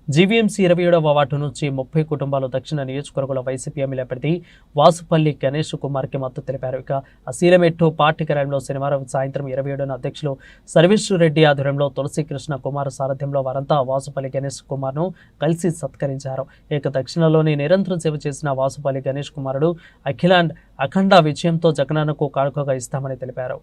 GVMC 27వ ward నుంచి 30 కుటుంబాలు దక్షిణ నియోజకవర్గంలో వైసీపీ ఎమ్మెల్యే అభ్యర్థి వాసుపల్లి గణేష్ కుమార్కి మద్దతు తెలిపారు. ఇక అసీలమెట్టు పార్టీ కార్యాలయంలో శనివారం సాయంత్రం 27న అధ్యక్షులు సర్వేశ్వరరెడ్డి ఆధ్వర్యంలో తులసీకృష్ణ కుమార్ సారథ్యంలో వారంతా వాసుపల్లి గణేష్ కుమార్ను కలిసి సత్కరించారు. ఇక దక్షిణలోని నిరంతరం సేవ చేసిన వాసుపల్లి గణేష్ కుమారుడు అఖండ విజయంతో జగనన్నకు కానుకగా ఇస్తామని తెలిపారు.